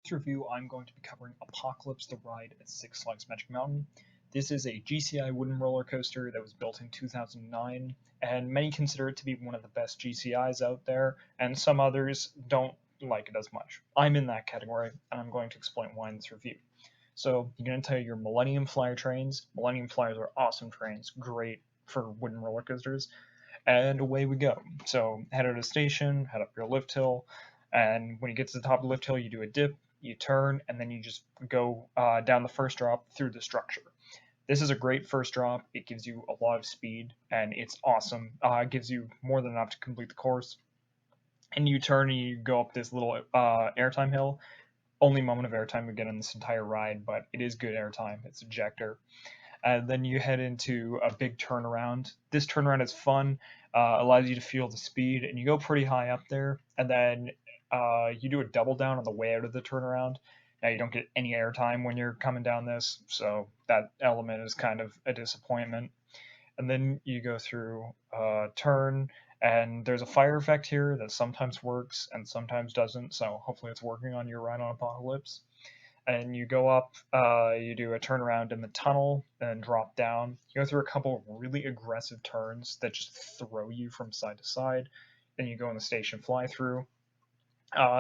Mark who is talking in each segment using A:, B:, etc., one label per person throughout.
A: This review, I'm going to be covering Apocalypse the Ride at Six Flags Magic Mountain. This is a GCI wooden roller coaster that was built in 2009, and many consider it to be one of the best GCIs out there, and some others don't like it as much. I'm in that category, and I'm going to explain why in this review. So, I'm going to tell you your Millennium Flyer trains. Millennium Flyers are awesome trains, great for wooden roller coasters, and away we go. So, head out of the station, head up your lift hill, and when you get to the top of the lift hill, you do a dip, you turn, and then you just go down the first drop through the structure. This is a great first drop. It gives you a lot of speed, and it's awesome. It gives you more than enough to complete the course. And you turn and you go up this little airtime hill. Only moment of airtime we get on this entire ride, but it is good airtime. It's ejector. And then you head into a big turnaround. This turnaround is fun, allows you to feel the speed, and you go pretty high up there. And then you do a double down on the way out of the turnaround. Now you don't get any airtime when you're coming down this, so that element is kind of a disappointment. And then you go through a turn, and there's a fire effect here that sometimes works and sometimes doesn't. So hopefully it's working on your ride on Apocalypse. And you go up, you do a turnaround in the tunnel, and drop down. You go through a couple of really aggressive turns that just throw you from side to side. Then you go in the station fly through.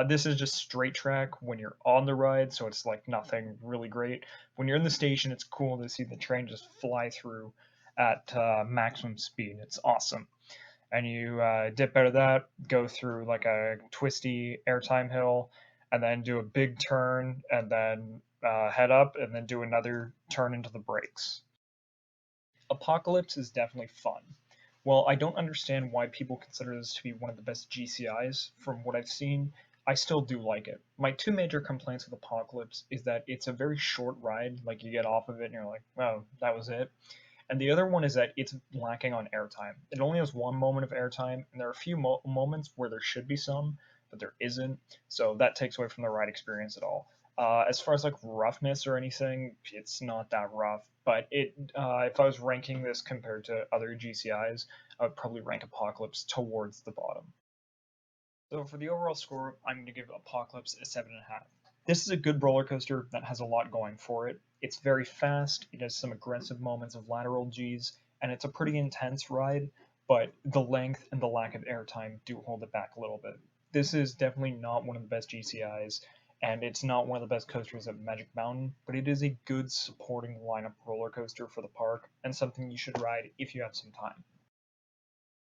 A: This is just straight track when you're on the ride, so it's like nothing really great. When you're in the station, it's cool to see the train just fly through at maximum speed. It's awesome. And you dip out of that, go through like a twisty airtime hill, and then do a big turn, and then head up, and then do another turn into the brakes. Apocalypse is definitely fun. Well, I don't understand why people consider this to be one of the best GCIs. From what I've seen, I still do like it. My two major complaints with Apocalypse is that it's a very short ride, like you get off of it and you're like, oh, that was it. And the other one is that it's lacking on airtime. It only has one moment of airtime, and there are a few moments where there should be some, but there isn't. So that takes away from the ride experience at all. As far as like roughness or anything, it's not that rough. But if I was ranking this compared to other GCIs, I would probably rank Apocalypse towards the bottom. So for the overall score, I'm going to give Apocalypse a 7.5. This is a good roller coaster that has a lot going for it. It's very fast, it has some aggressive moments of lateral Gs, and it's a pretty intense ride, but the length and the lack of airtime do hold it back a little bit. This is definitely not one of the best GCIs, and it's not one of the best coasters at Magic Mountain, but it is a good supporting lineup roller coaster for the park, and something you should ride if you have some time.